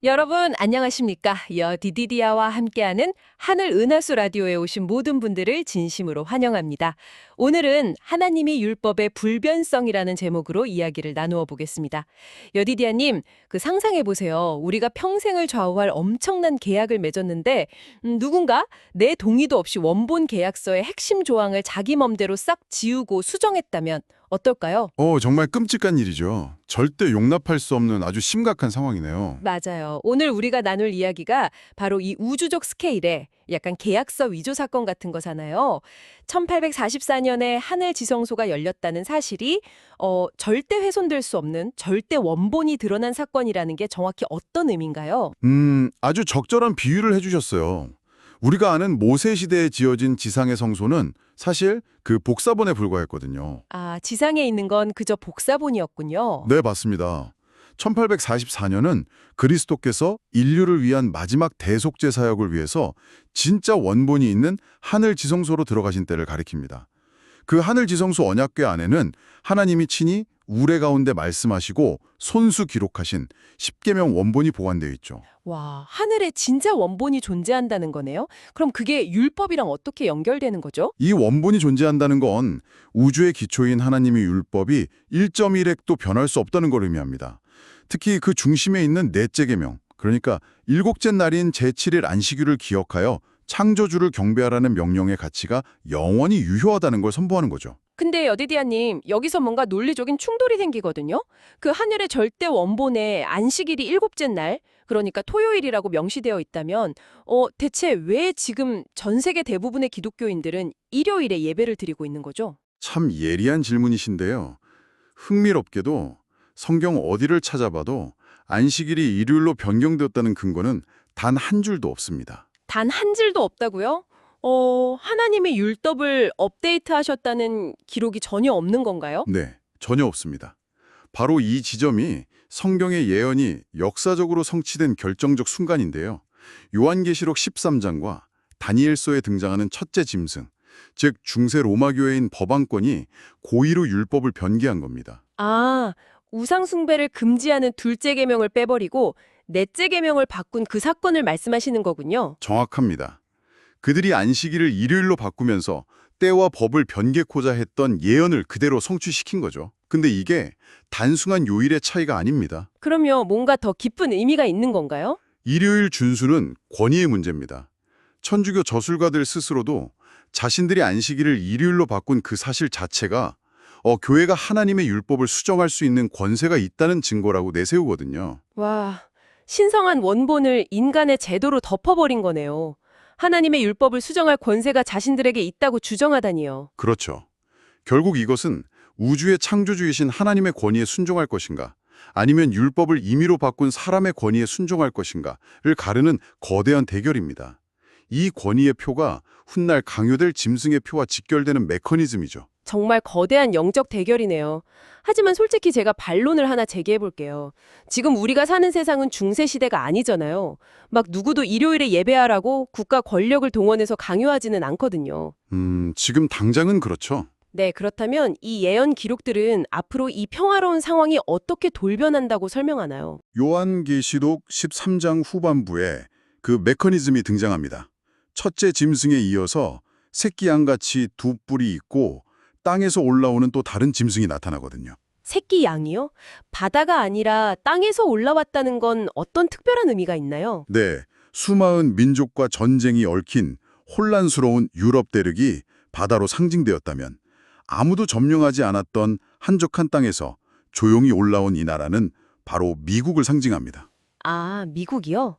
여러분 안녕하십니까? 여디디디아와 함께하는 하늘 은하수 라디오에 오신 모든 분들을 진심으로 환영합니다. 오늘은 하나님이 율법의 불변성이라는 제목으로 이야기를 나누어 보겠습니다. 여디디아님, 상상해 보세요. 우리가 평생을 좌우할 엄청난 계약을 맺었는데 누군가 내 동의도 없이 원본 계약서의 핵심 조항을 자기 맘대로 싹 지우고 수정했다면 어떨까요? 정말 끔찍한 일이죠. 절대 용납할 수 없는 아주 심각한 상황이네요. 맞아요. 오늘 우리가 나눌 이야기가 바로 이 우주적 스케일의 약간 계약서 위조 사건 같은 거잖아요. 1844년에 하늘 지성소가 열렸다는 사실이 절대 훼손될 수 없는 절대 원본이 드러난 사건이라는 게 정확히 어떤 의미인가요? 아주 적절한 비유를 해주셨어요. 우리가 아는 모세 시대에 지어진 지상의 성소는 사실 그 복사본에 불과했거든요. 아, 지상에 있는 건 그저 복사본이었군요. 네, 맞습니다. 1844년은 그리스도께서 인류를 위한 마지막 대속제 사역을 위해서 진짜 원본이 있는 하늘 지성소로 들어가신 때를 가리킵니다. 그 하늘 지성소 언약궤 안에는 하나님이 친히 우레 가운데 말씀하시고 손수 기록하신 십계명 원본이 보관되어 있죠. 와, 하늘에 진짜 원본이 존재한다는 거네요? 그럼 그게 율법이랑 어떻게 연결되는 거죠? 이 원본이 존재한다는 건 우주의 기초인 하나님의 율법이 1.1핵도 변할 수 없다는 걸 의미합니다. 특히 그 중심에 있는 넷째 계명, 그러니까 일곱째 날인 제7일 안식일을 기억하여 창조주를 경배하라는 명령의 가치가 영원히 유효하다는 걸 선포하는 거죠. 근데 여디디아님, 여기서 뭔가 논리적인 충돌이 생기거든요? 그 하늘의 절대 원본에 안식일이 일곱째 날, 그러니까 토요일이라고 명시되어 있다면, 대체 왜 지금 전 세계 대부분의 기독교인들은 일요일에 예배를 드리고 있는 거죠? 참 예리한 질문이신데요. 흥미롭게도 성경 어디를 찾아봐도 안식일이 일요일로 변경되었다는 근거는 단 한 줄도 없습니다. 단 한 줄도 없다고요? 하나님이 율법을 업데이트하셨다는 기록이 전혀 없는 건가요? 네, 전혀 없습니다. 바로 이 지점이 성경의 예언이 역사적으로 성취된 결정적 순간인데요. 요한계시록 13장과 다니엘서에 등장하는 첫째 짐승, 즉 중세 로마 교회인 법왕권이 고의로 율법을 변개한 겁니다. 아, 우상 숭배를 금지하는 둘째 계명을 빼버리고 넷째 계명을 바꾼 그 사건을 말씀하시는 거군요. 정확합니다. 그들이 안식일을 일요일로 바꾸면서 때와 법을 변개코자 했던 예언을 그대로 성취시킨 거죠. 근데 이게 단순한 요일의 차이가 아닙니다. 그럼요, 뭔가 더 깊은 의미가 있는 건가요? 일요일 준수는 권위의 문제입니다. 천주교 저술가들 스스로도 자신들이 안식일을 일요일로 바꾼 그 사실 자체가 교회가 하나님의 율법을 수정할 수 있는 권세가 있다는 증거라고 내세우거든요. 와, 신성한 원본을 인간의 제도로 덮어버린 거네요. 하나님의 율법을 수정할 권세가 자신들에게 있다고 주장하다니요. 그렇죠. 결국 이것은 우주의 창조주이신 하나님의 권위에 순종할 것인가, 아니면 율법을 임의로 바꾼 사람의 권위에 순종할 것인가를 가르는 거대한 대결입니다. 이 권위의 표가 훗날 강요될 짐승의 표와 직결되는 메커니즘이죠. 정말 거대한 영적 대결이네요. 하지만 솔직히 제가 반론을 하나 제기해 볼게요. 지금 우리가 사는 세상은 중세 시대가 아니잖아요. 막 누구도 일요일에 예배하라고 국가 권력을 동원해서 강요하지는 않거든요. 지금 당장은 그렇죠. 네, 그렇다면 이 예언 기록들은 앞으로 이 평화로운 상황이 어떻게 돌변한다고 설명하나요? 요한계시록 13장 후반부에 그 메커니즘이 등장합니다. 첫째 짐승에 이어서 새끼 양같이 두 뿔이 있고 땅에서 올라오는 또 다른 짐승이 나타나거든요. 새끼 양이요? 바다가 아니라 땅에서 올라왔다는 건 어떤 특별한 의미가 있나요? 네, 수많은 민족과 전쟁이 얽힌 혼란스러운 유럽 대륙이 바다로 상징되었다면 아무도 점령하지 않았던 한적한 땅에서 조용히 올라온 이 나라는 바로 미국을 상징합니다. 아, 미국이요?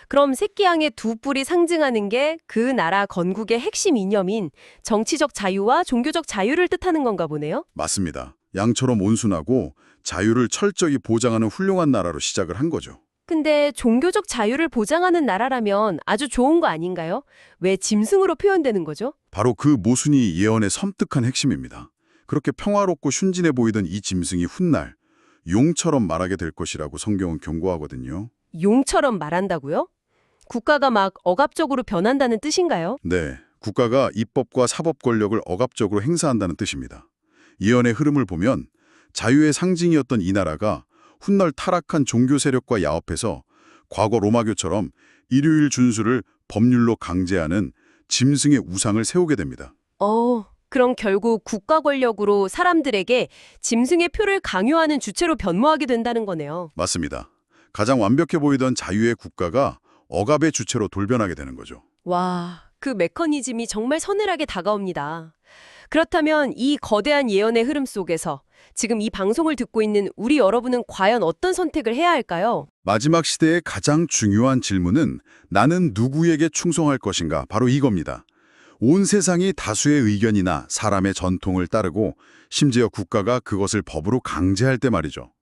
그럼 새끼 양의 두 뿔이 상징하는 게 그 나라 건국의 핵심 이념인 정치적 자유와 종교적 자유를 뜻하는 건가 보네요? 맞습니다. 양처럼 온순하고 자유를 철저히 보장하는 훌륭한 나라로 시작을 한 거죠. 근데 종교적 자유를 보장하는 나라라면 아주 좋은 거 아닌가요? 왜 짐승으로 표현되는 거죠? 바로 그 모순이 예언의 섬뜩한 핵심입니다. 그렇게 평화롭고 순진해 보이던 이 짐승이 훗날 용처럼 말하게 될 것이라고 성경은 경고하거든요. 용처럼 말한다고요? 국가가 막 억압적으로 변한다는 뜻인가요? 네, 국가가 입법과 사법 권력을 억압적으로 행사한다는 뜻입니다. 예언의 흐름을 보면 자유의 상징이었던 이 나라가 훗날 타락한 종교 세력과 야합해서 과거 로마교처럼 일요일 준수를 법률로 강제하는 짐승의 우상을 세우게 됩니다. 그럼 결국 국가 권력으로 사람들에게 짐승의 표를 강요하는 주체로 변모하게 된다는 거네요. 맞습니다. 가장 완벽해 보이던 자유의 국가가 억압의 주체로 돌변하게 되는 거죠. 와, 그 메커니즘이 정말 서늘하게 다가옵니다. 그렇다면 이 거대한 예언의 흐름 속에서 지금 이 방송을 듣고 있는 우리 여러분은 과연 어떤 선택을 해야 할까요? 마지막 시대의 가장 중요한 질문은 나는 누구에게 충성할 것인가? 바로 이겁니다. 온 세상이 다수의 의견이나 사람의 전통을 따르고 심지어 국가가 그것을 법으로 강제할 때 말이죠.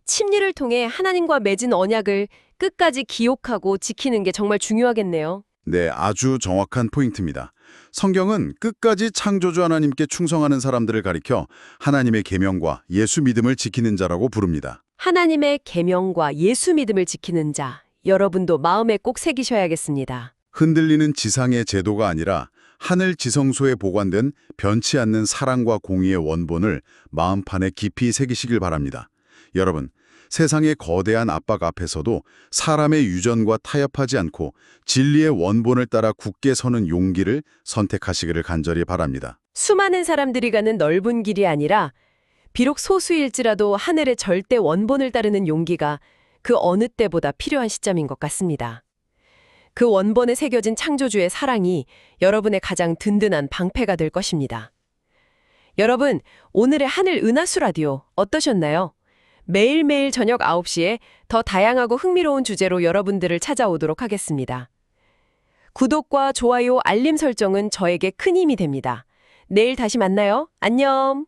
침례를 통해 하나님과 맺은 언약을 끝까지 기억하고 지키는 게 정말 중요하겠네요. 네, 아주 정확한 포인트입니다. 성경은 끝까지 창조주 하나님께 충성하는 사람들을 가리켜 하나님의 계명과 예수 믿음을 지키는 자라고 부릅니다. 하나님의 계명과 예수 믿음을 지키는 자, 여러분도 마음에 꼭 새기셔야겠습니다. 흔들리는 지상의 제도가 아니라 하늘 지성소에 보관된 변치 않는 사랑과 공의의 원본을 마음판에 깊이 새기시길 바랍니다. 여러분, 세상의 거대한 압박 앞에서도 사람의 유전과 타협하지 않고 진리의 원본을 따라 굳게 서는 용기를 선택하시기를 간절히 바랍니다. 수많은 사람들이 가는 넓은 길이 아니라 비록 소수일지라도 하늘의 절대 원본을 따르는 용기가 그 어느 때보다 필요한 시점인 것 같습니다. 그 원본에 새겨진 창조주의 사랑이 여러분의 가장 든든한 방패가 될 것입니다. 여러분, 오늘의 하늘 은하수 라디오 어떠셨나요? 매일매일 저녁 9시에 더 다양하고 흥미로운 주제로 여러분들을 찾아오도록 하겠습니다. 구독과 좋아요, 알림 설정은 저에게 큰 힘이 됩니다. 내일 다시 만나요. 안녕!